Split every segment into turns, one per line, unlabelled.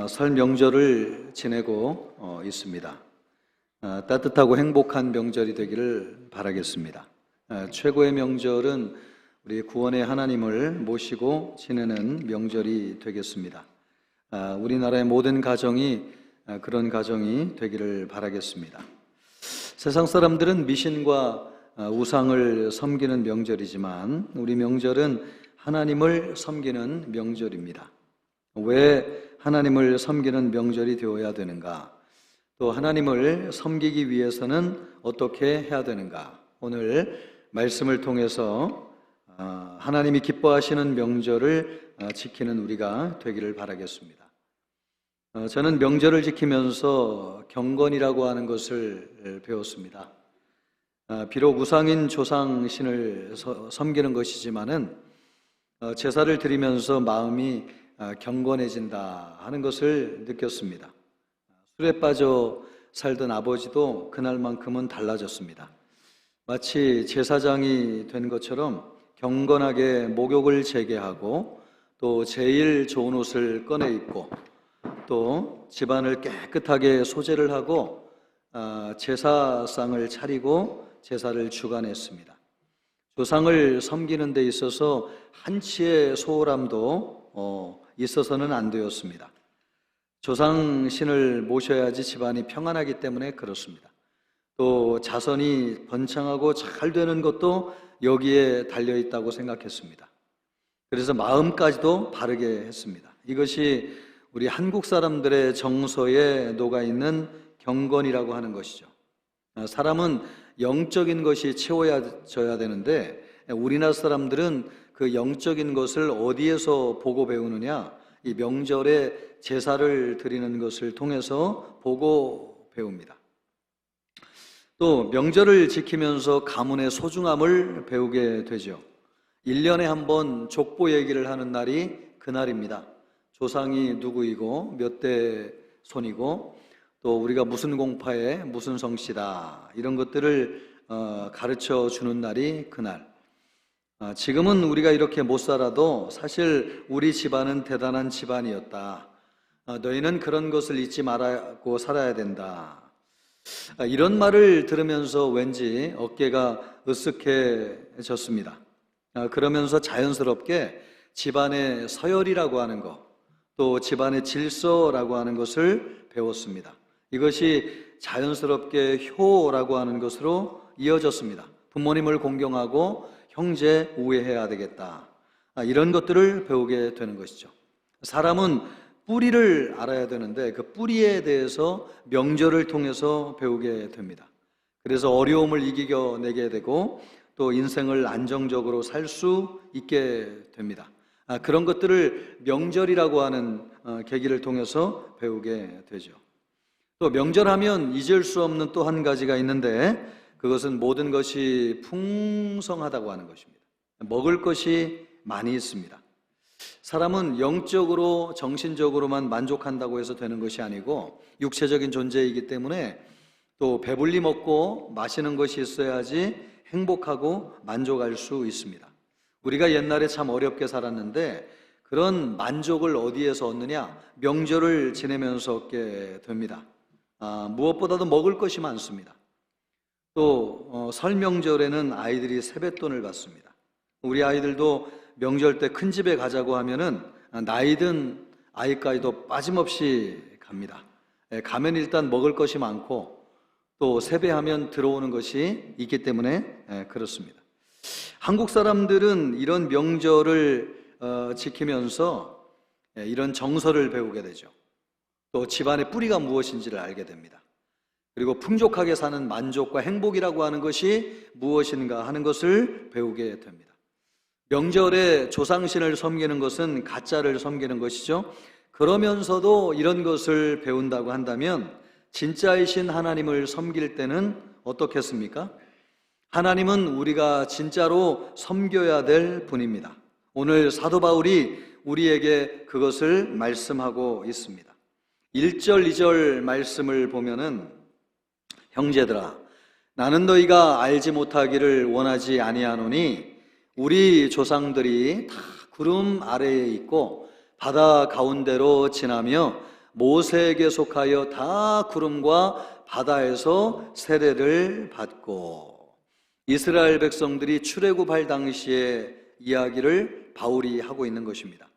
설 명절을 지내고 있습니다. 따뜻하고 행복한 명절이 되기를 바라겠습니다. 최고의 명절은 우리 구원의 하나님을 모시고 지내는 명절이 되겠습니다. 우리나라의 모든 가정이 그런 가정이 되기를 바라겠습니다. 세상 사람들은 미신과 우상을 섬기는 명절이지만 우리 명절은 하나님을 섬기는 명절입니다. 왜 하나님을 섬기는 명절이 되어야 되는가? 또 하나님을 섬기기 위해서는 어떻게 해야 되는가? 오늘 말씀을 통해서 하나님이 기뻐하시는 명절을 지키는 우리가 되기를 바라겠습니다. 저는 명절을 지키면서 경건이라고 하는 것을 배웠습니다. 비록 우상인 조상신을 섬기는 것이지만은 제사를 드리면서 마음이 경건해진다 하는 것을 느꼈습니다. 술에 빠져 살던 아버지도 그날만큼은 달라졌습니다. 마치 제사장이 된 것처럼 경건하게 목욕을 재개하고 또 제일 좋은 옷을 꺼내 입고 또 집안을 깨끗하게 소재를 하고 제사상을 차리고 제사를 주관했습니다. 조상을 섬기는 데 있어서 한치의 소홀함도 있어서는 안 되었습니다. 조상신을 모셔야지 집안이 평안하기 때문에 그렇습니다. 또 자손이 번창하고 잘 되는 것도 여기에 달려있다고 생각했습니다. 그래서 마음까지도 바르게 했습니다. 이것이 우리 한국 사람들의 정서에 녹아있는 경건이라고 하는 것이죠. 사람은 영적인 것이 채워져야 되는데 우리나라 사람들은 그 영적인 것을 어디에서 보고 배우느냐? 이 명절에 제사를 드리는 것을 통해서 보고 배웁니다. 또 명절을 지키면서 가문의 소중함을 배우게 되죠. 1년에 한 번 족보 얘기를 하는 날이 그날입니다. 조상이 누구이고 몇 대 손이고 또 우리가 무슨 공파에 무슨 성씨다 이런 것들을 가르쳐 주는 날이 그날. 지금은 우리가 이렇게 못 살아도 사실 우리 집안은 대단한 집안이었다. 너희는 그런 것을 잊지 말고 살아야 된다. 이런 말을 들으면서 왠지 어깨가 으쓱해졌습니다. 그러면서 자연스럽게 집안의 서열이라고 하는 것, 또 집안의 질서라고 하는 것을 배웠습니다. 이것이 자연스럽게 효라고 하는 것으로 이어졌습니다. 부모님을 공경하고 형제 우애해야 되겠다. 이런 것들을 배우게 되는 것이죠. 사람은 뿌리를 알아야 되는데 그 뿌리에 대해서 명절을 통해서 배우게 됩니다. 그래서 어려움을 이겨내게 되고 또 인생을 안정적으로 살 수 있게 됩니다. 그런 것들을 명절이라고 하는 계기를 통해서 배우게 되죠. 또 명절하면 잊을 수 없는 또 한 가지가 있는데 그것은 모든 것이 풍성하다고 하는 것입니다. 먹을 것이 많이 있습니다. 사람은 영적으로 정신적으로만 만족한다고 해서 되는 것이 아니고 육체적인 존재이기 때문에 또 배불리 먹고 마시는 것이 있어야지 행복하고 만족할 수 있습니다. 우리가 옛날에 참 어렵게 살았는데 그런 만족을 어디에서 얻느냐? 명절을 지내면서 얻게 됩니다. 무엇보다도 먹을 것이 많습니다. 또 설 명절에는 아이들이 세뱃돈을 받습니다. 우리 아이들도 명절 때 큰 집에 가자고 하면은 나이든 아이까지도 빠짐없이 갑니다. 가면 일단 먹을 것이 많고 또 세배하면 들어오는 것이 있기 때문에 그렇습니다. 한국 사람들은 이런 명절을 지키면서 이런 정서를 배우게 되죠. 또 집안의 뿌리가 무엇인지를 알게 됩니다. 그리고 풍족하게 사는 만족과 행복이라고 하는 것이 무엇인가 하는 것을 배우게 됩니다. 명절에 조상신을 섬기는 것은 가짜를 섬기는 것이죠. 그러면서도 이런 것을 배운다고 한다면 진짜이신 하나님을 섬길 때는 어떻겠습니까? 하나님은 우리가 진짜로 섬겨야 될 분입니다. 오늘 사도 바울이 우리에게 그것을 말씀하고 있습니다. 1절, 2절 말씀을 보면은 형제들아, 나는 너희가 알지 못하기를 원하지 아니하노니 우리 조상들이 다 구름 아래에 있고 바다 가운데로 지나며 모세에게 속하여 다 구름과 바다에서 세례를 받고, 이스라엘 백성들이 출애굽할 당시의 이야기를 바울이 하고 있는 것입니다.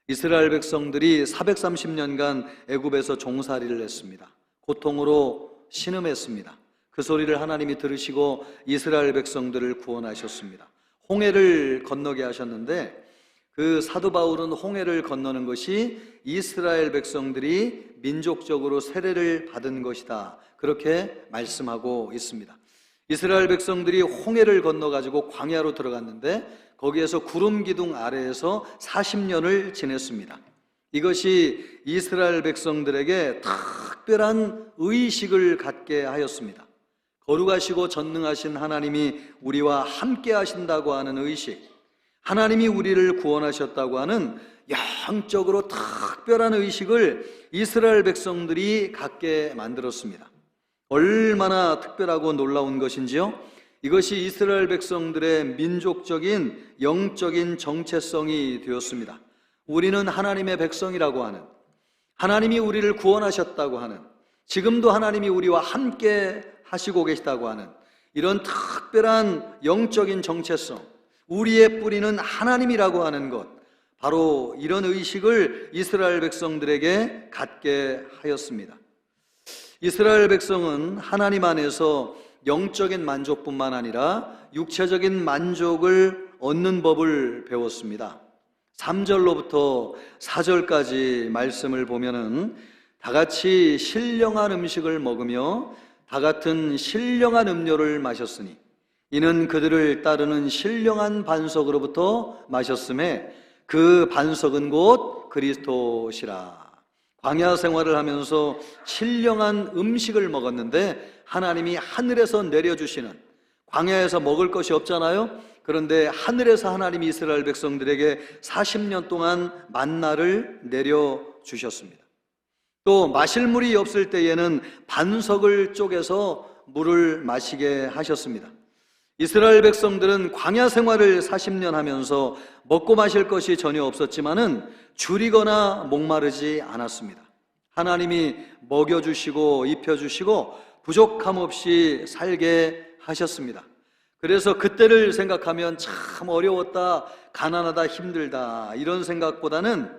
이스라엘 백성들이 430년간 애굽에서 종살이를 했습니다. 고통으로 신음했습니다. 그 소리를 하나님이 들으시고 이스라엘 백성들을 구원하셨습니다. 홍해를 건너게 하셨는데, 그 사도 바울은 홍해를 건너는 것이 이스라엘 백성들이 민족적으로 세례를 받은 것이다, 그렇게 말씀하고 있습니다. 이스라엘 백성들이 홍해를 건너가지고 광야로 들어갔는데 거기에서 구름 기둥 아래에서 40년을 지냈습니다. 이것이 이스라엘 백성들에게 특별한 의식을 갖게 하였습니다. 거룩하시고 전능하신 하나님이 우리와 함께 하신다고 하는 의식, 하나님이 우리를 구원하셨다고 하는 영적으로 특별한 의식을 이스라엘 백성들이 갖게 만들었습니다. 얼마나 특별하고 놀라운 것인지요? 이것이 이스라엘 백성들의 민족적인 영적인 정체성이 되었습니다. 우리는 하나님의 백성이라고 하는, 하나님이 우리를 구원하셨다고 하는, 지금도 하나님이 우리와 함께 하시고 계시다고 하는 이런 특별한 영적인 정체성, 우리의 뿌리는 하나님이라고 하는 것, 바로 이런 의식을 이스라엘 백성들에게 갖게 하였습니다. 이스라엘 백성은 하나님 안에서 영적인 만족뿐만 아니라 육체적인 만족을 얻는 법을 배웠습니다. 3절로부터 4절까지 말씀을 보면은 다 같이 신령한 음식을 먹으며 다 같은 신령한 음료를 마셨으니 이는 그들을 따르는 신령한 반석으로부터 마셨음에 그 반석은 곧 그리스도시라. 광야 생활을 하면서 신령한 음식을 먹었는데 하나님이 하늘에서 내려주시는, 광야에서 먹을 것이 없잖아요. 그런데 하늘에서 하나님이 이스라엘 백성들에게 40년 동안 만나를 내려주셨습니다. 또 마실 물이 없을 때에는 반석을 쪼개서 물을 마시게 하셨습니다. 이스라엘 백성들은 광야 생활을 40년 하면서 먹고 마실 것이 전혀 없었지만은 줄이거나 목마르지 않았습니다. 하나님이 먹여주시고 입혀주시고 부족함 없이 살게 하셨습니다. 그래서 그때를 생각하면 참 어려웠다, 가난하다, 힘들다, 이런 생각보다는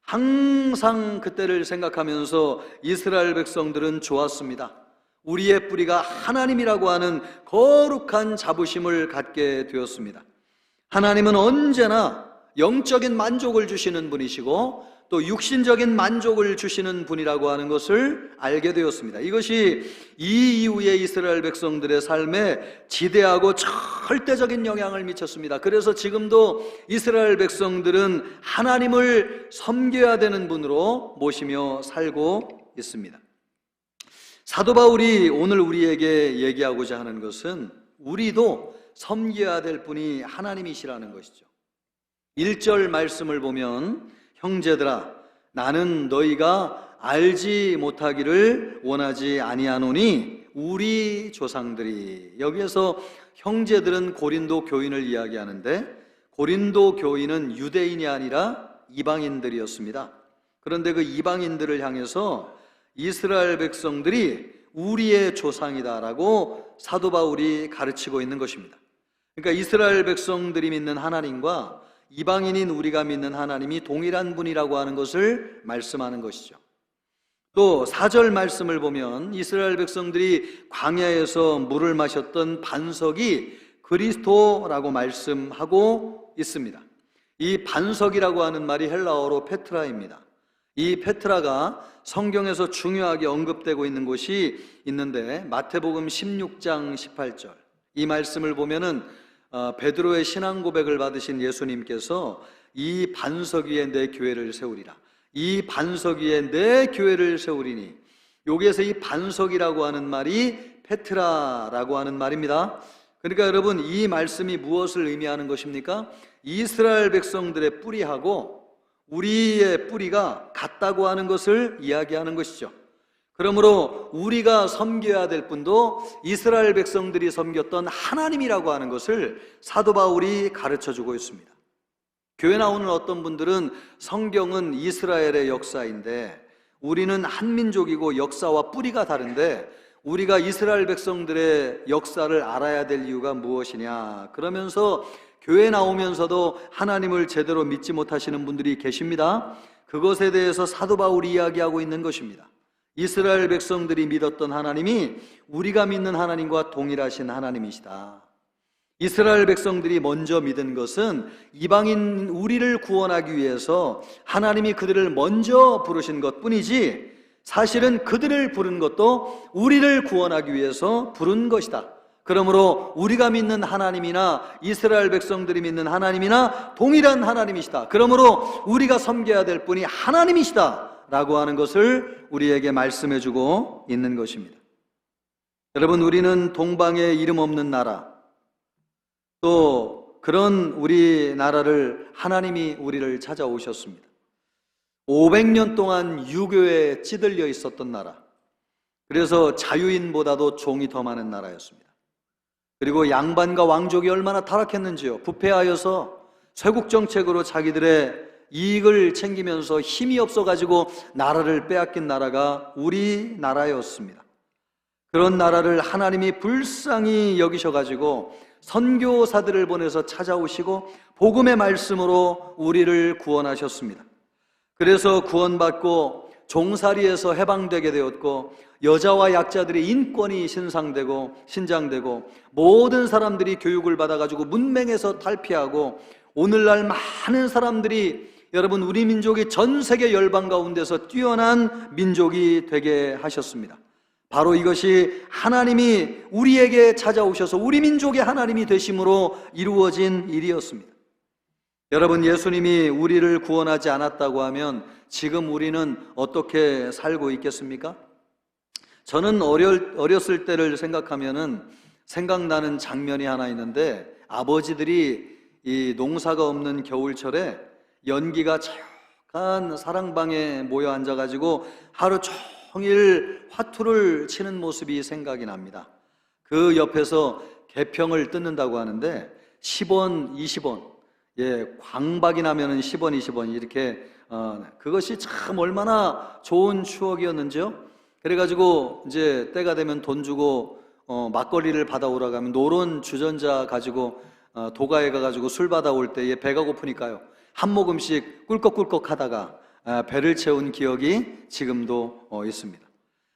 항상 그때를 생각하면서 이스라엘 백성들은 좋았습니다. 우리의 뿌리가 하나님이라고 하는 거룩한 자부심을 갖게 되었습니다. 하나님은 언제나 영적인 만족을 주시는 분이시고 또 육신적인 만족을 주시는 분이라고 하는 것을 알게 되었습니다. 이것이 이 이후에 이스라엘 백성들의 삶에 지대하고 절대적인 영향을 미쳤습니다. 그래서 지금도 이스라엘 백성들은 하나님을 섬겨야 되는 분으로 모시며 살고 있습니다. 사도 바울이 오늘 우리에게 얘기하고자 하는 것은 우리도 섬겨야 될 분이 하나님이시라는 것이죠. 1절 말씀을 보면 형제들아 나는 너희가 알지 못하기를 원하지 아니하노니 우리 조상들이, 여기에서 형제들은 고린도 교인을 이야기하는데 고린도 교인은 유대인이 아니라 이방인들이었습니다. 그런데 그 이방인들을 향해서 이스라엘 백성들이 우리의 조상이다라고 사도 바울이 가르치고 있는 것입니다. 그러니까 이스라엘 백성들이 믿는 하나님과 이방인인 우리가 믿는 하나님이 동일한 분이라고 하는 것을 말씀하는 것이죠. 또 4절 말씀을 보면 이스라엘 백성들이 광야에서 물을 마셨던 반석이 그리스도라고 말씀하고 있습니다. 이 반석이라고 하는 말이 헬라어로 페트라입니다. 이 페트라가 성경에서 중요하게 언급되고 있는 곳이 있는데 마태복음 16장 18절 이 말씀을 보면은 베드로의 신앙 고백을 받으신 예수님께서 이 반석 위에 내 교회를 세우리라, 이 반석 위에 내 교회를 세우리니, 여기에서 이 반석이라고 하는 말이 페트라라고 하는 말입니다. 그러니까 여러분, 이 말씀이 무엇을 의미하는 것입니까? 이스라엘 백성들의 뿌리하고 우리의 뿌리가 같다고 하는 것을 이야기하는 것이죠. 그러므로 우리가 섬겨야 될 분도 이스라엘 백성들이 섬겼던 하나님이라고 하는 것을 사도 바울이 가르쳐주고 있습니다. 교회 나오는 어떤 분들은 성경은 이스라엘의 역사인데 우리는 한민족이고 역사와 뿌리가 다른데 우리가 이스라엘 백성들의 역사를 알아야 될 이유가 무엇이냐, 그러면서 교회 나오면서도 하나님을 제대로 믿지 못하시는 분들이 계십니다. 그것에 대해서 사도 바울이 이야기하고 있는 것입니다. 이스라엘 백성들이 믿었던 하나님이 우리가 믿는 하나님과 동일하신 하나님이시다. 이스라엘 백성들이 먼저 믿은 것은 이방인 우리를 구원하기 위해서 하나님이 그들을 먼저 부르신 것뿐이지 사실은 그들을 부른 것도 우리를 구원하기 위해서 부른 것이다. 그러므로 우리가 믿는 하나님이나 이스라엘 백성들이 믿는 하나님이나 동일한 하나님이시다. 그러므로 우리가 섬겨야 될 분이 하나님이시다 라고 하는 것을 우리에게 말씀해 주고 있는 것입니다. 여러분, 우리는 동방의 이름 없는 나라, 또 그런 우리나라를 하나님이 우리를 찾아오셨습니다. 500년 동안 유교에 찌들려 있었던 나라, 그래서 자유인보다도 종이 더 많은 나라였습니다. 그리고 양반과 왕족이 얼마나 타락했는지요. 부패하여서 쇄국 정책으로 자기들의 이익을 챙기면서 힘이 없어가지고 나라를 빼앗긴 나라가 우리나라였습니다. 그런 나라를 하나님이 불쌍히 여기셔가지고 선교사들을 보내서 찾아오시고 복음의 말씀으로 우리를 구원하셨습니다. 그래서 구원받고 종살이에서 해방되게 되었고 여자와 약자들의 인권이 신장되고 모든 사람들이 교육을 받아가지고 문맹에서 탈피하고 오늘날 많은 사람들이, 여러분, 우리 민족이 전 세계 열방 가운데서 뛰어난 민족이 되게 하셨습니다. 바로 이것이 하나님이 우리에게 찾아오셔서 우리 민족의 하나님이 되심으로 이루어진 일이었습니다. 여러분, 예수님이 우리를 구원하지 않았다고 하면 지금 우리는 어떻게 살고 있겠습니까? 저는 어렸을 때를 생각하면은 생각나는 장면이 하나 있는데, 아버지들이 이 농사가 없는 겨울철에 연기가 차역한 사랑방에 모여 앉아가지고 하루 종일 화투를 치는 모습이 생각이 납니다. 그 옆에서 개평을 뜯는다고 하는데 10원, 20원, 광박이 나면은 10원, 20원 이렇게 그것이 참 얼마나 좋은 추억이었는지요. 그래가지고 이제 때가 되면 돈 주고 막걸리를 받아오라 가면 노론 주전자 가지고 도가에 가가지고 술 받아올 때에 배가 고프니까요, 한 모금씩 꿀꺽꿀꺽 하다가 배를 채운 기억이 지금도 있습니다.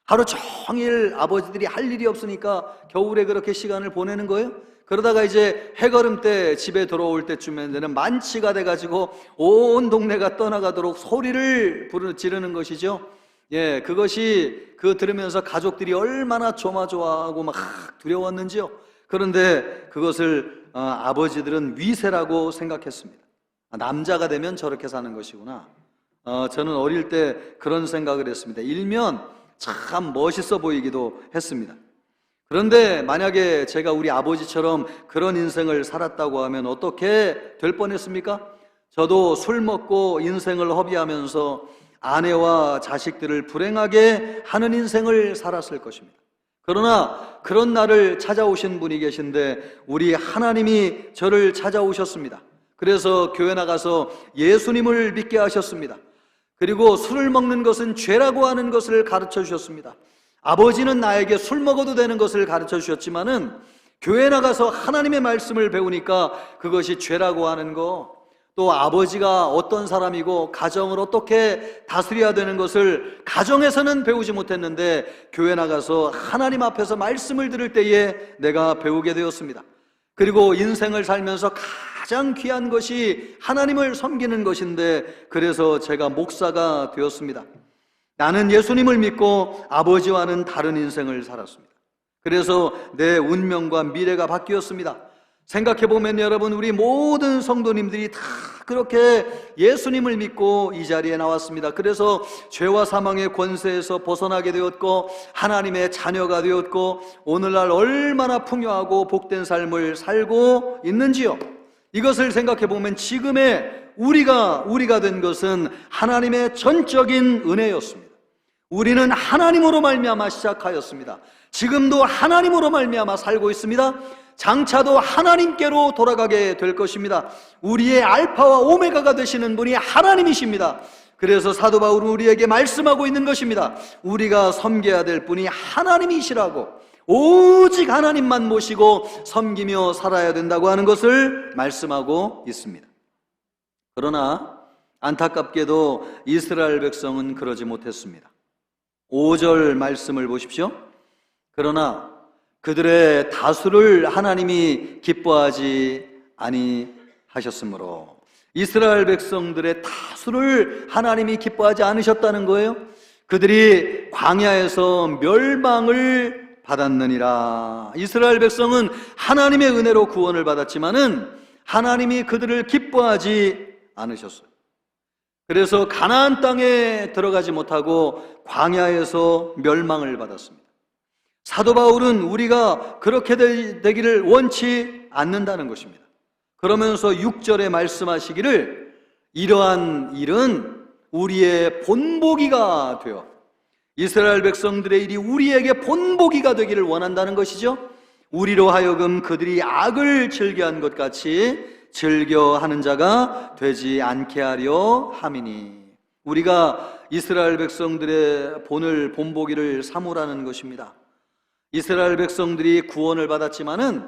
하루 종일 아버지들이 할 일이 없으니까 겨울에 그렇게 시간을 보내는 거예요. 그러다가 이제 해걸음 때 집에 들어올 때쯤에는 만취가 돼가지고 온 동네가 떠나가도록 소리를 지르는 것이죠. 그것이 들으면서 가족들이 얼마나 조마조마하고 막 두려웠는지요. 그런데 그것을 아버지들은 위세라고 생각했습니다. 남자가 되면 저렇게 사는 것이구나. 저는 어릴 때 그런 생각을 했습니다. 일면 참 멋있어 보이기도 했습니다. 그런데 만약에 제가 우리 아버지처럼 그런 인생을 살았다고 하면 어떻게 될 뻔했습니까? 저도 술 먹고 인생을 허비하면서 아내와 자식들을 불행하게 하는 인생을 살았을 것입니다. 그러나 그런 날을 찾아오신 분이 계신데 우리 하나님이 저를 찾아오셨습니다. 그래서 교회 나가서 예수님을 믿게 하셨습니다. 그리고 술을 먹는 것은 죄라고 하는 것을 가르쳐 주셨습니다. 아버지는 나에게 술 먹어도 되는 것을 가르쳐 주셨지만은 교회 나가서 하나님의 말씀을 배우니까 그것이 죄라고 하는 거, 또 아버지가 어떤 사람이고 가정을 어떻게 다스려야 되는 것을 가정에서는 배우지 못했는데 교회 나가서 하나님 앞에서 말씀을 들을 때에 내가 배우게 되었습니다. 그리고 인생을 살면서 가장 귀한 것이 하나님을 섬기는 것인데, 그래서 제가 목사가 되었습니다. 나는 예수님을 믿고 아버지와는 다른 인생을 살았습니다. 그래서 내 운명과 미래가 바뀌었습니다. 생각해보면 여러분, 우리 모든 성도님들이 다 그렇게 예수님을 믿고 이 자리에 나왔습니다. 그래서 죄와 사망의 권세에서 벗어나게 되었고 하나님의 자녀가 되었고 오늘날 얼마나 풍요하고 복된 삶을 살고 있는지요. 이것을 생각해보면 지금의 우리가 된 것은 하나님의 전적인 은혜였습니다. 우리는 하나님으로 말미암아 시작하였습니다. 지금도 하나님으로 말미암아 살고 있습니다. 장차도 하나님께로 돌아가게 될 것입니다. 우리의 알파와 오메가가 되시는 분이 하나님이십니다. 그래서 사도 바울은 우리에게 말씀하고 있는 것입니다. 우리가 섬겨야 될 분이 하나님이시라고, 오직 하나님만 모시고 섬기며 살아야 된다고 하는 것을 말씀하고 있습니다. 그러나 안타깝게도 이스라엘 백성은 그러지 못했습니다. 5절 말씀을 보십시오. 그러나 그들의 다수를 하나님이 기뻐하지 아니하셨으므로, 이스라엘 백성들의 다수를 하나님이 기뻐하지 않으셨다는 거예요. 그들이 광야에서 멸망을 받았느니라. 이스라엘 백성은 하나님의 은혜로 구원을 받았지만은 하나님이 그들을 기뻐하지 않으셨어요. 그래서 가나안 땅에 들어가지 못하고 광야에서 멸망을 받았습니다. 사도 바울은 우리가 그렇게 되기를 원치 않는다는 것입니다. 그러면서 6절에 말씀하시기를 이러한 일은 우리의 본보기가 되어, 이스라엘 백성들의 일이 우리에게 본보기가 되기를 원한다는 것이죠. 우리로 하여금 그들이 악을 즐겨한 것 같이 즐겨하는 자가 되지 않게 하려 함이니, 우리가 이스라엘 백성들의 본보기를 삼으라는 것입니다. 이스라엘 백성들이 구원을 받았지만은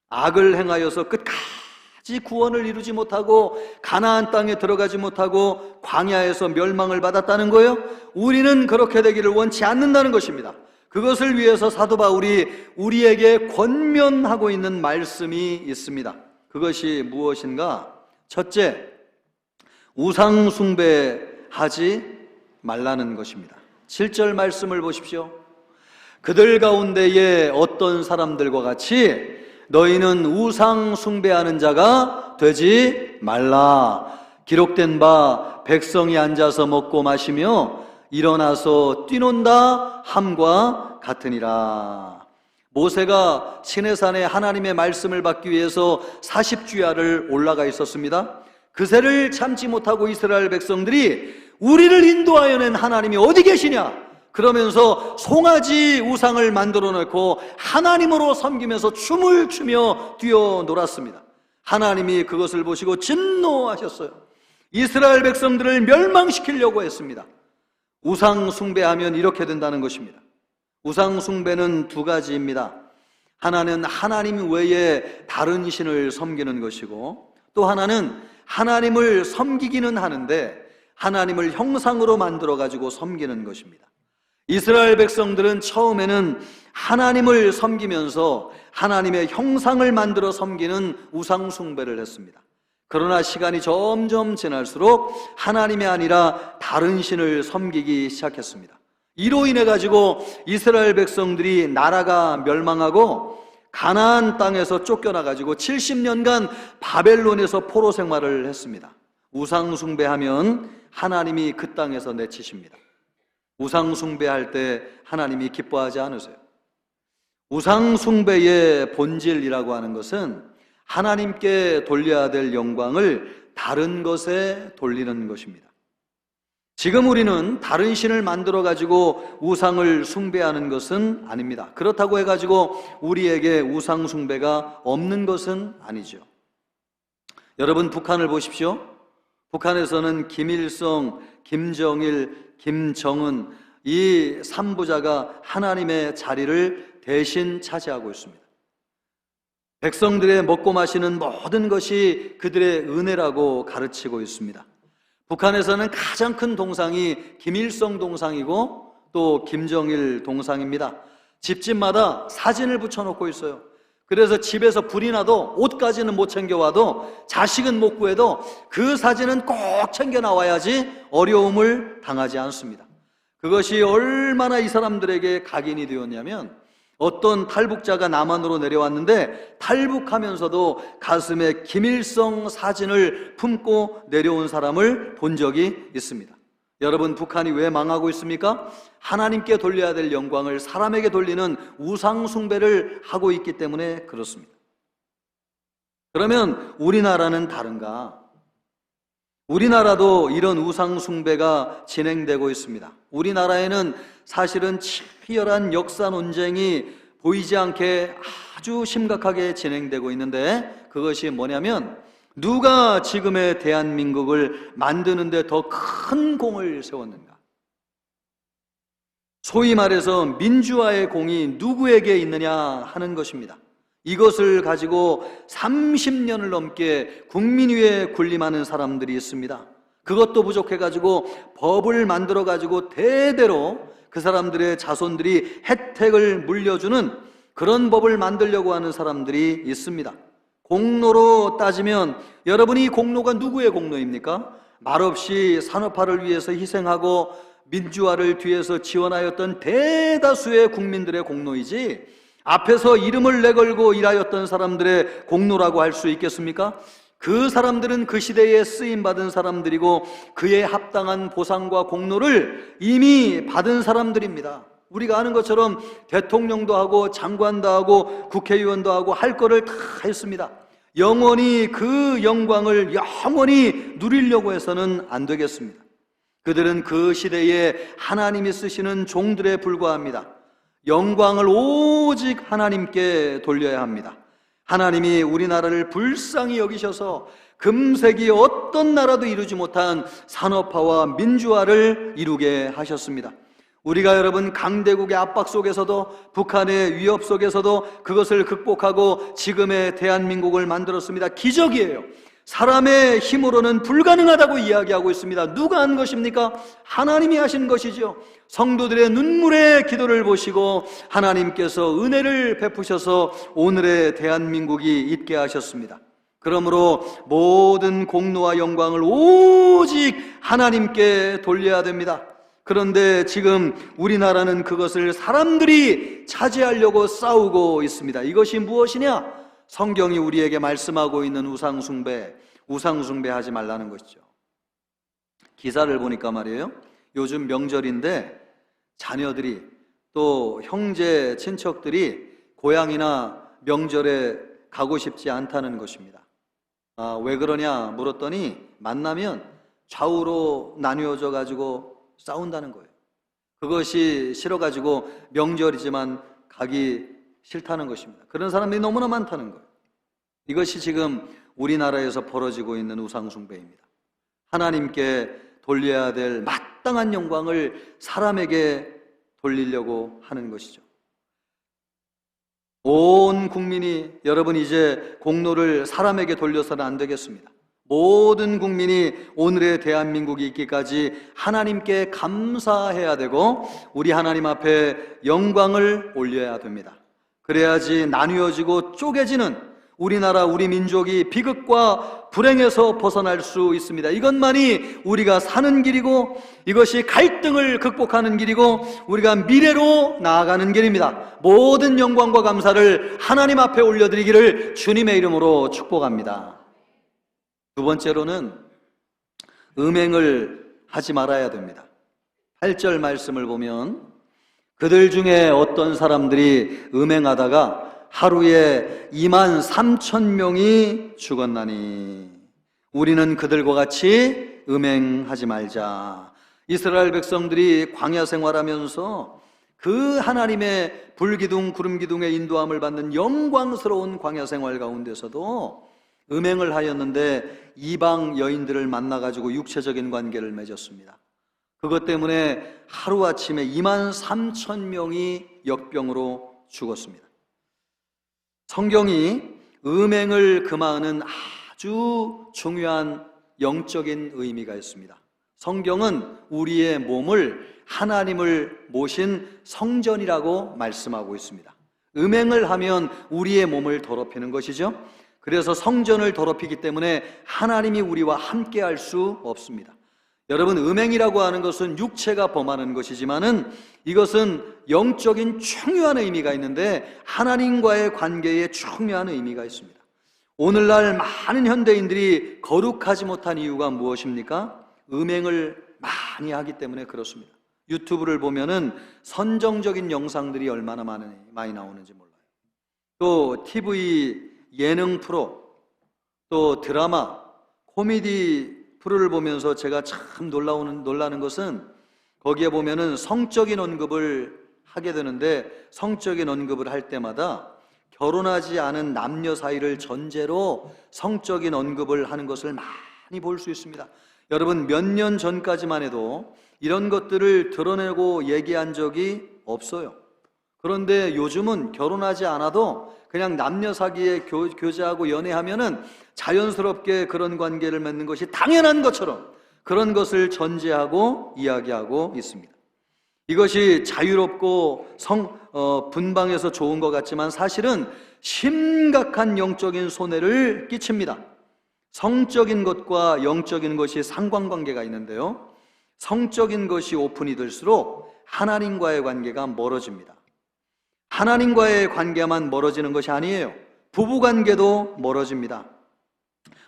악을 행하여서 끝까지 구원을 이루지 못하고 가나안 땅에 들어가지 못하고 광야에서 멸망을 받았다는 거예요. 우리는 그렇게 되기를 원치 않는다는 것입니다. 그것을 위해서 사도 바울이 우리에게 권면하고 있는 말씀이 있습니다. 그것이 무엇인가? 첫째, 우상 숭배하지 말라는 것입니다. 7절 말씀을 보십시오. 그들 가운데에 어떤 사람들과 같이 너희는 우상 숭배하는 자가 되지 말라. 기록된 바 백성이 앉아서 먹고 마시며 일어나서 뛰논다 함과 같으니라. 모세가 시내산에 하나님의 말씀을 받기 위해서 40주야를 올라가 있었습니다. 그새를 참지 못하고 이스라엘 백성들이 우리를 인도하여 낸 하나님이 어디 계시냐? 그러면서 송아지 우상을 만들어 놓고 하나님으로 섬기면서 춤을 추며 뛰어놀았습니다. 하나님이 그것을 보시고 진노하셨어요. 이스라엘 백성들을 멸망시키려고 했습니다. 우상 숭배하면 이렇게 된다는 것입니다. 우상 숭배는 두 가지입니다. 하나는 하나님 외에 다른 신을 섬기는 것이고, 또 하나는 하나님을 섬기기는 하는데 하나님을 형상으로 만들어 가지고 섬기는 것입니다. 이스라엘 백성들은 처음에는 하나님을 섬기면서 하나님의 형상을 만들어 섬기는 우상 숭배를 했습니다. 그러나 시간이 점점 지날수록 하나님이 아니라 다른 신을 섬기기 시작했습니다. 이로 인해 가지고 이스라엘 백성들이 나라가 멸망하고 가나안 땅에서 쫓겨나 가지고 70년간 바벨론에서 포로 생활을 했습니다. 우상 숭배하면 하나님이 그 땅에서 내치십니다. 우상 숭배할 때 하나님이 기뻐하지 않으세요. 우상 숭배의 본질이라고 하는 것은 하나님께 돌려야 될 영광을 다른 것에 돌리는 것입니다. 지금 우리는 다른 신을 만들어 가지고 우상을 숭배하는 것은 아닙니다. 그렇다고 해가지고 우리에게 우상 숭배가 없는 것은 아니죠. 여러분, 북한을 보십시오. 북한에서는 김일성, 김정일, 김정은, 이 3부자가 하나님의 자리를 대신 차지하고 있습니다. 백성들의 먹고 마시는 모든 것이 그들의 은혜라고 가르치고 있습니다. 북한에서는 가장 큰 동상이 김일성 동상이고 또 김정일 동상입니다. 집집마다 사진을 붙여놓고 있어요. 그래서 집에서 불이 나도 옷까지는 못 챙겨와도, 자식은 못 구해도 그 사진은 꼭 챙겨 나와야지 어려움을 당하지 않습니다. 그것이 얼마나 이 사람들에게 각인이 되었냐면, 어떤 탈북자가 남한으로 내려왔는데 탈북하면서도 가슴에 김일성 사진을 품고 내려온 사람을 본 적이 있습니다. 여러분, 북한이 왜 망하고 있습니까? 하나님께 돌려야 될 영광을 사람에게 돌리는 우상 숭배를 하고 있기 때문에 그렇습니다. 그러면 우리나라는 다른가? 우리나라도 이런 우상 숭배가 진행되고 있습니다. 우리나라에는 사실은 치열한 역사 논쟁이 보이지 않게 아주 심각하게 진행되고 있는데, 그것이 뭐냐면 누가 지금의 대한민국을 만드는데 더 큰 공을 세웠는가? 소위 말해서 민주화의 공이 누구에게 있느냐 하는 것입니다. 이것을 가지고 30년을 넘게 국민위에 군림하는 사람들이 있습니다. 그것도 부족해가지고 법을 만들어가지고 대대로 그 사람들의 자손들이 혜택을 물려주는 그런 법을 만들려고 하는 사람들이 있습니다. 공로로 따지면 여러분이 공로가 누구의 공로입니까? 말없이 산업화를 위해서 희생하고 민주화를 뒤에서 지원하였던 대다수의 국민들의 공로이지, 앞에서 이름을 내걸고 일하였던 사람들의 공로라고 할 수 있겠습니까? 그 사람들은 그 시대에 쓰임받은 사람들이고 그에 합당한 보상과 공로를 이미 받은 사람들입니다. 우리가 아는 것처럼 대통령도 하고 장관도 하고 국회의원도 하고 할 거를 다 했습니다. 영원히 그 영광을 영원히 누리려고 해서는 안 되겠습니다. 그들은 그 시대에 하나님이 쓰시는 종들에 불과합니다. 영광을 오직 하나님께 돌려야 합니다. 하나님이 우리나라를 불쌍히 여기셔서 금세기 어떤 나라도 이루지 못한 산업화와 민주화를 이루게 하셨습니다. 우리가 여러분 강대국의 압박 속에서도, 북한의 위협 속에서도 그것을 극복하고 지금의 대한민국을 만들었습니다. 기적이에요. 사람의 힘으로는 불가능하다고 이야기하고 있습니다. 누가 한 것입니까? 하나님이 하신 것이죠. 성도들의 눈물의 기도를 보시고 하나님께서 은혜를 베푸셔서 오늘의 대한민국이 있게 하셨습니다. 그러므로 모든 공로와 영광을 오직 하나님께 돌려야 됩니다. 그런데 지금 우리나라는 그것을 사람들이 차지하려고 싸우고 있습니다. 이것이 무엇이냐? 성경이 우리에게 말씀하고 있는 우상숭배하지 말라는 것이죠. 기사를 보니까 말이에요, 요즘 명절인데 자녀들이 또 형제 친척들이 고향이나 명절에 가고 싶지 않다는 것입니다. 왜 그러냐 물었더니 만나면 좌우로 나뉘어져 가지고 싸운다는 거예요. 그것이 싫어가지고 명절이지만 가기 싫다는 것입니다. 그런 사람들이 너무나 많다는 거예요. 이것이 지금 우리나라에서 벌어지고 있는 우상숭배입니다. 하나님께 돌려야 될 마땅한 영광을 사람에게 돌리려고 하는 것이죠. 온 국민이, 여러분 이제 공로를 사람에게 돌려서는 안 되겠습니다. 모든 국민이 오늘의 대한민국이 있기까지 하나님께 감사해야 되고 우리 하나님 앞에 영광을 올려야 됩니다. 그래야지 나뉘어지고 쪼개지는 우리나라, 우리 민족이 비극과 불행에서 벗어날 수 있습니다. 이것만이 우리가 사는 길이고 이것이 갈등을 극복하는 길이고 우리가 미래로 나아가는 길입니다. 모든 영광과 감사를 하나님 앞에 올려드리기를 주님의 이름으로 축복합니다. 두 번째로는 음행을 하지 말아야 됩니다. 8절 말씀을 보면 그들 중에 어떤 사람들이 음행하다가 하루에 23,000명이 죽었나니 우리는 그들과 같이 음행하지 말자. 이스라엘 백성들이 광야 생활하면서 그 하나님의 불기둥 구름기둥의 인도함을 받는 영광스러운 광야 생활 가운데서도 음행을 하였는데 이방 여인들을 만나가지고 육체적인 관계를 맺었습니다. 그것 때문에 하루아침에 23,000명이 역병으로 죽었습니다. 성경이 음행을 금하는 아주 중요한 영적인 의미가 있습니다. 성경은 우리의 몸을 하나님을 모신 성전이라고 말씀하고 있습니다. 음행을 하면 우리의 몸을 더럽히는 것이죠. 그래서 성전을 더럽히기 때문에 하나님이 우리와 함께 할 수 없습니다. 여러분, 음행이라고 하는 것은 육체가 범하는 것이지만은 이것은 영적인 중요한 의미가 있는데 하나님과의 관계에 중요한 의미가 있습니다. 오늘날 많은 현대인들이 거룩하지 못한 이유가 무엇입니까? 음행을 많이 하기 때문에 그렇습니다. 유튜브를 보면은 선정적인 영상들이 얼마나 많이 나오는지 몰라요. 또 TV 예능 프로, 또 드라마, 코미디 프로를 보면서 제가 참 놀라는 것은 거기에 보면은 성적인 언급을 하게 되는데, 성적인 언급을 할 때마다 결혼하지 않은 남녀 사이를 전제로 성적인 언급을 하는 것을 많이 볼 수 있습니다. 여러분, 몇 년 전까지만 해도 이런 것들을 드러내고 얘기한 적이 없어요. 그런데 요즘은 결혼하지 않아도 그냥 남녀 사이에 교제하고 연애하면은 자연스럽게 그런 관계를 맺는 것이 당연한 것처럼 그런 것을 전제하고 이야기하고 있습니다. 이것이 자유롭고 분방해서 좋은 것 같지만 사실은 심각한 영적인 손해를 끼칩니다. 성적인 것과 영적인 것이 상관관계가 있는데요, 성적인 것이 오픈이 될수록 하나님과의 관계가 멀어집니다. 하나님과의 관계만 멀어지는 것이 아니에요. 부부관계도 멀어집니다.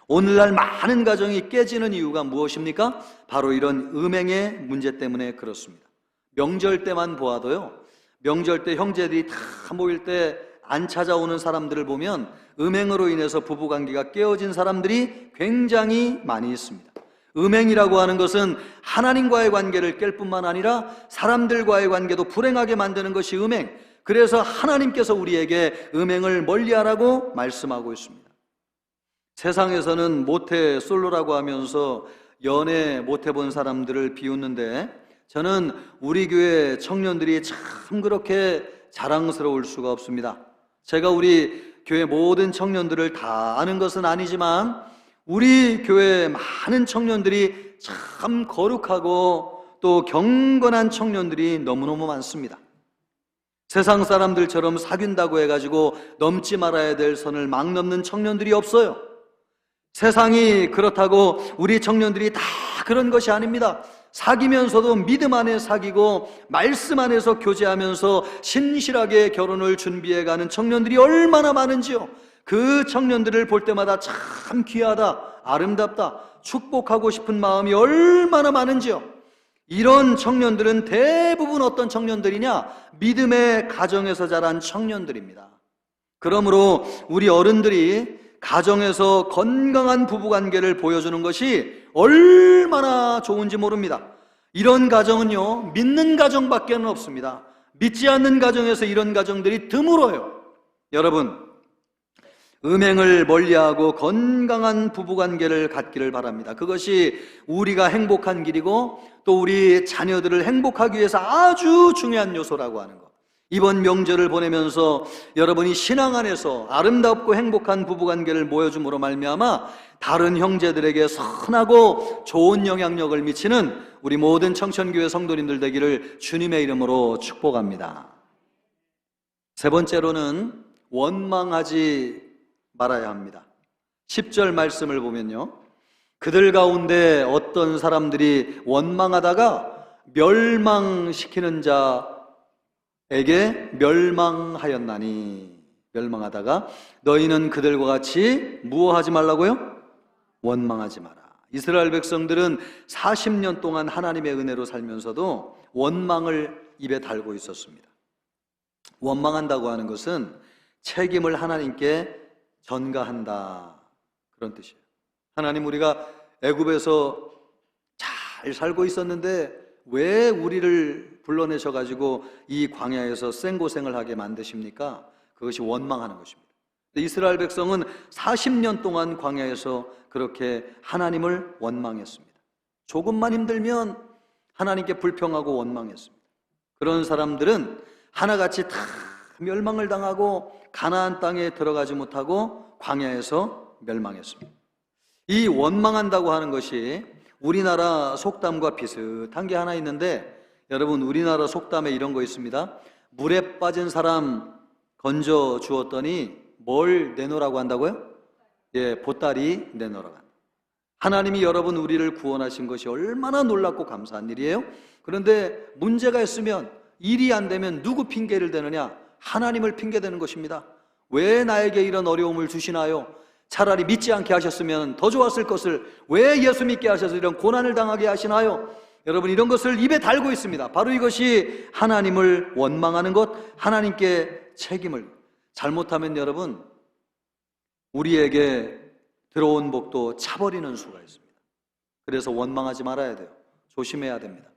오늘날 많은 가정이 깨지는 이유가 무엇입니까? 바로 이런 음행의 문제 때문에 그렇습니다. 명절 때만 보아도요, 명절 때 형제들이 다 모일 때 안 찾아오는 사람들을 보면 음행으로 인해서 부부관계가 깨어진 사람들이 굉장히 많이 있습니다. 음행이라고 하는 것은 하나님과의 관계를 깰 뿐만 아니라 사람들과의 관계도 불행하게 만드는 것이 음행. 그래서 하나님께서 우리에게 음행을 멀리하라고 말씀하고 있습니다. 세상에서는 모태 솔로라고 하면서 연애 못 해본 사람들을 비웃는데, 저는 우리 교회 청년들이 참 그렇게 자랑스러울 수가 없습니다. 제가 우리 교회 모든 청년들을 다 아는 것은 아니지만 우리 교회 많은 청년들이 참 거룩하고 또 경건한 청년들이 너무너무 많습니다. 세상 사람들처럼 사귄다고 해가지고 넘지 말아야 될 선을 막 넘는 청년들이 없어요. 세상이 그렇다고 우리 청년들이 다 그런 것이 아닙니다. 사귀면서도 믿음 안에 사귀고 말씀 안에서 교제하면서 신실하게 결혼을 준비해가는 청년들이 얼마나 많은지요. 그 청년들을 볼 때마다 참 귀하다, 아름답다, 축복하고 싶은 마음이 얼마나 많은지요. 이런 청년들은 대부분 어떤 청년들이냐? 믿음의 가정에서 자란 청년들입니다. 그러므로 우리 어른들이 가정에서 건강한 부부관계를 보여주는 것이 얼마나 좋은지 모릅니다. 이런 가정은요, 믿는 가정밖에는 없습니다. 믿지 않는 가정에서 이런 가정들이 드물어요. 여러분, 음행을 멀리하고 건강한 부부관계를 갖기를 바랍니다. 그것이 우리가 행복한 길이고 또 우리 자녀들을 행복하기 위해서 아주 중요한 요소라고 하는 것. 이번 명절을 보내면서 여러분이 신앙 안에서 아름답고 행복한 부부관계를 보여줌으로 말미암아 다른 형제들에게 선하고 좋은 영향력을 미치는 우리 모든 청천교회 성도님들 되기를 주님의 이름으로 축복합니다. 세 번째로는 원망하지 말아야 합니다. 10절 말씀을 보면요, 그들 가운데 어떤 사람들이 원망하다가 멸망시키는 자에게 멸망하였나니, 멸망하다가 너희는 그들과 같이 무엇하지 말라고요? 원망하지 마라. 이스라엘 백성들은 40년 동안 하나님의 은혜로 살면서도 원망을 입에 달고 있었습니다. 원망한다고 하는 것은 책임을 하나님께 전가한다, 그런 뜻이에요. 하나님, 우리가 애굽에서 잘 살고 있었는데 왜 우리를 불러내셔가지고 이 광야에서 생고생을 하게 만드십니까? 그것이 원망하는 것입니다. 이스라엘 백성은 40년 동안 광야에서 그렇게 하나님을 원망했습니다. 조금만 힘들면 하나님께 불평하고 원망했습니다. 그런 사람들은 하나같이 다 멸망을 당하고 가나안 땅에 들어가지 못하고 광야에서 멸망했습니다. 이 원망한다고 하는 것이 우리나라 속담과 비슷한 게 하나 있는데, 여러분, 우리나라 속담에 이런 거 있습니다. 물에 빠진 사람 건져 주었더니 뭘 내놓으라고 한다고요? 예, 보따리 내놓으라고 한다. 하나님이 여러분 우리를 구원하신 것이 얼마나 놀랍고 감사한 일이에요. 그런데 문제가 있으면, 일이 안 되면 누구 핑계를 대느냐? 하나님을 핑계대는 것입니다. 왜 나에게 이런 어려움을 주시나요? 차라리 믿지 않게 하셨으면 더 좋았을 것을 왜 예수 믿게 하셔서 이런 고난을 당하게 하시나요? 여러분, 이런 것을 입에 달고 있습니다. 바로 이것이 하나님을 원망하는 것, 하나님께 책임을, 잘못하면 여러분 우리에게 들어온 복도 차버리는 수가 있습니다. 그래서 원망하지 말아야 돼요. 조심해야 됩니다.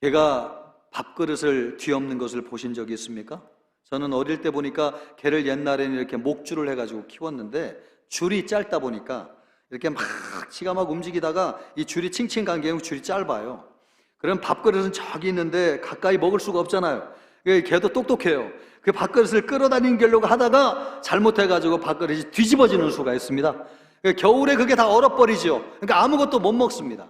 개가 밥그릇을 뒤엎는 것을 보신 적이 있습니까? 저는 어릴 때 보니까 개를 옛날에는 이렇게 목줄을 해가지고 키웠는데 줄이 짧다 보니까 이렇게 막 지가 막 움직이다가 이 줄이 칭칭 간 경우 줄이 짧아요. 그럼 밥그릇은 저기 있는데 가까이 먹을 수가 없잖아요. 개도 똑똑해요. 그 밥그릇을 끌어다니려고 하다가 잘못해가지고 밥그릇이 뒤집어지는 수가 있습니다. 겨울에 그게 다 얼어버리죠. 그러니까 아무것도 못 먹습니다.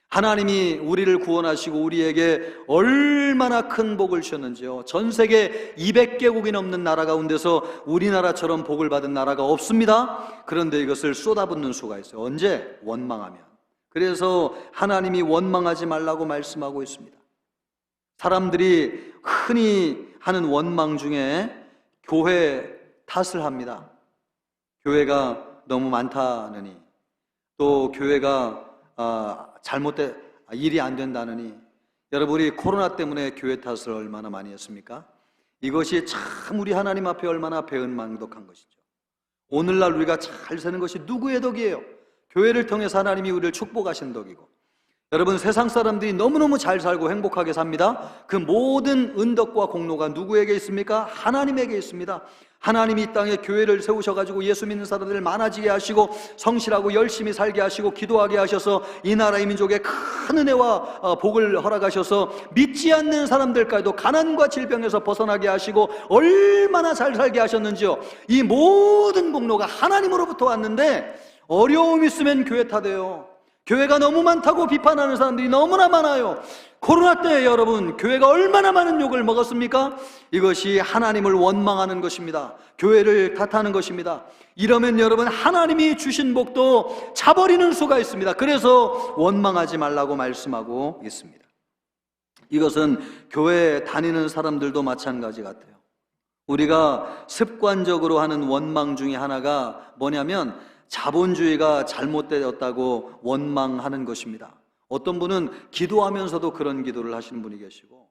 하나님이 우리를 구원하시고 우리에게 얼마나 큰 복을 주셨는지요. 전 세계 200개국이 넘는 나라 가운데서 우리나라처럼 복을 받은 나라가 없습니다. 그런데 이것을 쏟아붓는 수가 있어요. 언제? 원망하면. 그래서 하나님이 원망하지 말라고 말씀하고 있습니다. 사람들이 흔히 하는 원망 중에 교회 탓을 합니다. 교회가 너무 많다느니, 또 교회가 일이 안 된다느니. 여러분이 코로나 때문에 교회 탓을 얼마나 많이 했습니까? 이것이 참 우리 하나님 앞에 얼마나 배은망덕한 것이죠. 오늘날 우리가 잘 사는 것이 누구의 덕이에요? 교회를 통해서 하나님이 우리를 축복하신 덕이고, 여러분 세상 사람들이 너무너무 잘 살고 행복하게 삽니다. 그 모든 은덕과 공로가 누구에게 있습니까? 하나님에게 있습니다. 하나님이 이 땅에 교회를 세우셔가지고 예수 믿는 사람들을 많아지게 하시고 성실하고 열심히 살게 하시고 기도하게 하셔서 이 나라의 민족에 큰 은혜와 복을 허락하셔서 믿지 않는 사람들까지도 가난과 질병에서 벗어나게 하시고 얼마나 잘 살게 하셨는지요. 이 모든 공로가 하나님으로부터 왔는데 어려움 있으면 교회 탓해요. 교회가 너무 많다고 비판하는 사람들이 너무나 많아요. 코로나 때 여러분 교회가 얼마나 많은 욕을 먹었습니까? 이것이 하나님을 원망하는 것입니다. 교회를 탓하는 것입니다. 이러면 여러분 하나님이 주신 복도 차버리는 수가 있습니다. 그래서 원망하지 말라고 말씀하고 있습니다. 이것은 교회 다니는 사람들도 마찬가지 같아요. 우리가 습관적으로 하는 원망 중에 하나가 뭐냐면 자본주의가 잘못되었다고 원망하는 것입니다. 어떤 분은 기도하면서도 그런 기도를 하시는 분이 계시고,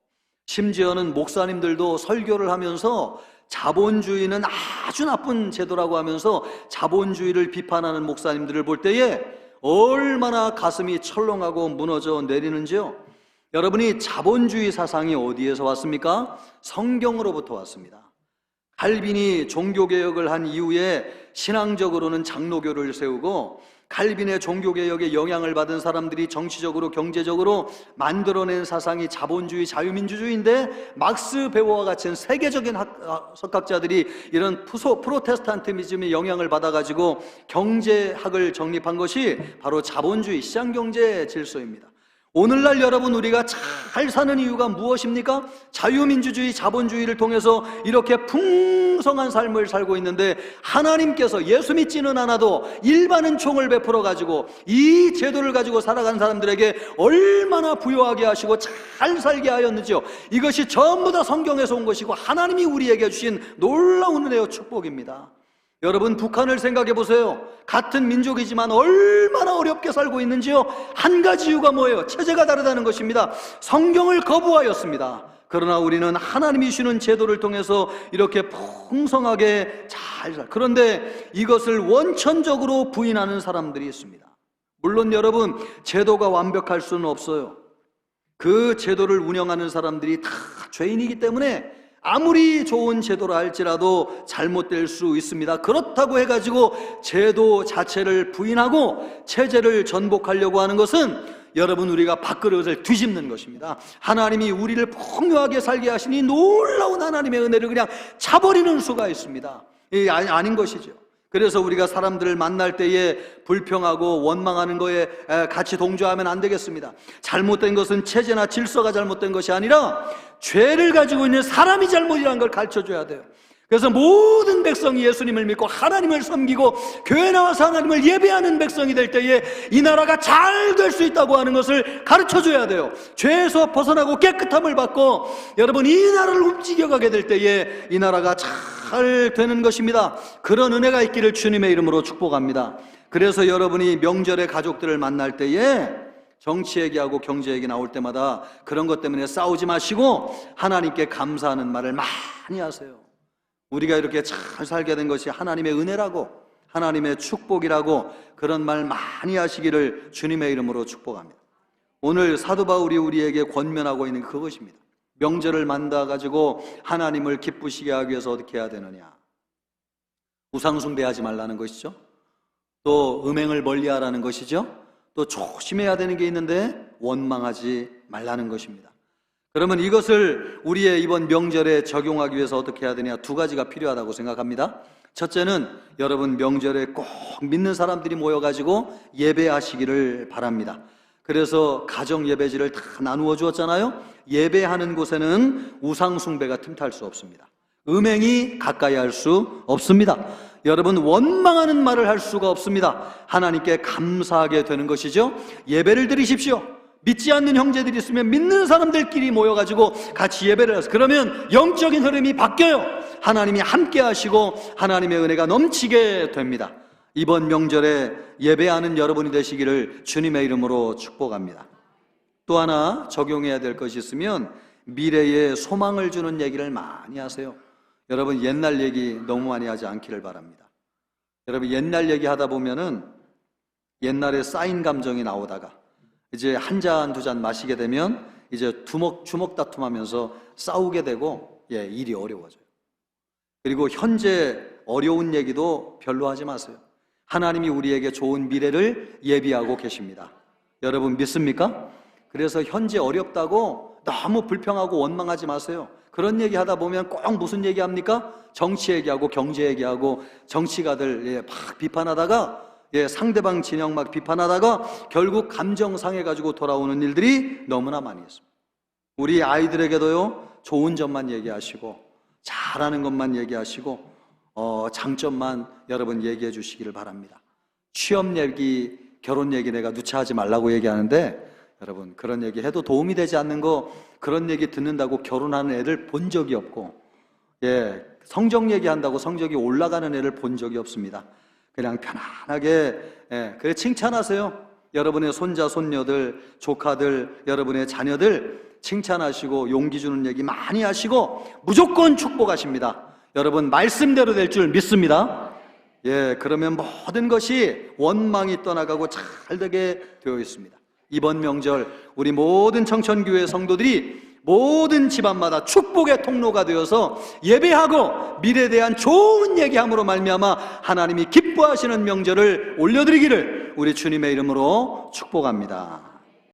심지어는 목사님들도 설교를 하면서 자본주의는 아주 나쁜 제도라고 하면서 자본주의를 비판하는 목사님들을 볼 때에 얼마나 가슴이 철렁하고 무너져 내리는지요. 여러분이 자본주의 사상이 어디에서 왔습니까? 성경으로부터 왔습니다. 칼빈이 종교개혁을 한 이후에 신앙적으로는 장로교를 세우고, 칼빈의 종교개혁에 영향을 받은 사람들이 정치적으로 경제적으로 만들어낸 사상이 자본주의 자유민주주의인데, 막스 베어와 같은 세계적인 석학자들이 이런 프로테스탄티즘의 영향을 받아가지고 경제학을 정립한 것이 바로 자본주의 시장경제 질서입니다. 오늘날 여러분 우리가 잘 사는 이유가 무엇입니까? 자유민주주의, 자본주의를 통해서 이렇게 풍성한 삶을 살고 있는데, 하나님께서 예수 믿지는 않아도 일반은 총을 베풀어 가지고 이 제도를 가지고 살아간 사람들에게 얼마나 부유하게 하시고 잘 살게 하였는지요. 이것이 전부 다 성경에서 온 것이고 하나님이 우리에게 주신 놀라운 은혜와 축복입니다. 여러분 북한을 생각해 보세요. 같은 민족이지만 얼마나 어렵게 살고 있는지요. 한 가지 이유가 뭐예요? 체제가 다르다는 것입니다. 성경을 거부하였습니다. 그러나 우리는 하나님이 주시는 제도를 통해서 이렇게 풍성하게 잘 살. 그런데 이것을 원천적으로 부인하는 사람들이 있습니다. 물론 여러분 제도가 완벽할 수는 없어요. 그 제도를 운영하는 사람들이 다 죄인이기 때문에 아무리 좋은 제도라 할지라도 잘못될 수 있습니다. 그렇다고 해가지고 제도 자체를 부인하고 체제를 전복하려고 하는 것은 여러분 우리가 밥그릇을 뒤집는 것입니다. 하나님이 우리를 풍요하게 살게 하시니 놀라운 하나님의 은혜를 그냥 차버리는 수가 있습니다. 이게 아닌 것이죠. 그래서 우리가 사람들을 만날 때에 불평하고 원망하는 거에 같이 동조하면 안 되겠습니다. 잘못된 것은 체제나 질서가 잘못된 것이 아니라 죄를 가지고 있는 사람이 잘못이라는 걸 가르쳐줘야 돼요. 그래서 모든 백성이 예수님을 믿고 하나님을 섬기고 교회 나와서 하나님을 예배하는 백성이 될 때에 이 나라가 잘 될 수 있다고 하는 것을 가르쳐줘야 돼요. 죄에서 벗어나고 깨끗함을 받고 여러분 이 나라를 움직여가게 될 때에 이 나라가 잘 되는 것입니다. 그런 은혜가 있기를 주님의 이름으로 축복합니다. 그래서 여러분이 명절에 가족들을 만날 때에 정치 얘기하고 경제 얘기 나올 때마다 그런 것 때문에 싸우지 마시고 하나님께 감사하는 말을 많이 하세요. 우리가 이렇게 잘 살게 된 것이 하나님의 은혜라고, 하나님의 축복이라고 그런 말 많이 하시기를 주님의 이름으로 축복합니다. 오늘 사도 바울이 우리에게 권면하고 있는 그것입니다. 명절을 만들어 가지고 하나님을 기쁘시게 하기 위해서 어떻게 해야 되느냐? 우상 숭배하지 말라는 것이죠. 또 음행을 멀리하라는 것이죠. 또 조심해야 되는 게 있는데 원망하지 말라는 것입니다. 그러면 이것을 우리의 이번 명절에 적용하기 위해서 어떻게 해야 되냐? 두 가지가 필요하다고 생각합니다. 첫째는 여러분 명절에 꼭 믿는 사람들이 모여가지고 예배하시기를 바랍니다. 그래서 가정 예배지를 다 나누어 주었잖아요. 예배하는 곳에는 우상 숭배가 틈탈 수 없습니다. 음행이 가까이 할 수 없습니다. 여러분 원망하는 말을 할 수가 없습니다. 하나님께 감사하게 되는 것이죠. 예배를 드리십시오. 믿지 않는 형제들이 있으면 믿는 사람들끼리 모여가지고 같이 예배를 해서 그러면 영적인 흐름이 바뀌어요. 하나님이 함께 하시고 하나님의 은혜가 넘치게 됩니다. 이번 명절에 예배하는 여러분이 되시기를 주님의 이름으로 축복합니다. 또 하나 적용해야 될 것이 있으면 미래에 소망을 주는 얘기를 많이 하세요. 여러분 옛날 얘기 너무 많이 하지 않기를 바랍니다. 여러분 옛날 얘기 하다 보면은 옛날에 쌓인 감정이 나오다가 이제 한 잔, 두 잔 마시게 되면 이제 주먹 다툼하면서 싸우게 되고 일이 어려워져요. 그리고 현재 어려운 얘기도 별로 하지 마세요. 하나님이 우리에게 좋은 미래를 예비하고 계십니다. 여러분 믿습니까? 그래서 현재 어렵다고 너무 불평하고 원망하지 마세요. 그런 얘기 하다 보면 꼭 무슨 얘기 합니까? 정치 얘기하고 경제 얘기하고 정치가들 막 비판하다가 상대방 진영 막 비판하다가 결국 감정 상해가지고 돌아오는 일들이 너무나 많이 있습니다. 우리 아이들에게도요 좋은 점만 얘기하시고 잘하는 것만 얘기하시고 장점만 여러분 얘기해 주시기를 바랍니다. 취업 얘기, 결혼 얘기 내가 누차하지 말라고 얘기하는데 여러분 그런 얘기 해도 도움이 되지 않는 거 그런 얘기 듣는다고 결혼하는 애들 본 적이 없고 성적 얘기한다고 성적이 올라가는 애를 본 적이 없습니다. 그냥 편안하게 그래 칭찬하세요. 여러분의 손자, 손녀들, 조카들, 여러분의 자녀들 칭찬하시고 용기 주는 얘기 많이 하시고 무조건 축복하십니다. 여러분 말씀대로 될 줄 믿습니다. 그러면 모든 것이 원망이 떠나가고 잘 되게 되어 있습니다. 이번 명절 우리 모든 청천교회 성도들이 모든 집안마다 축복의 통로가 되어서 예배하고 미래에 대한 좋은 얘기함으로 말미암아 하나님이 기뻐하시는 명절을 올려드리기를 우리 주님의 이름으로 축복합니다.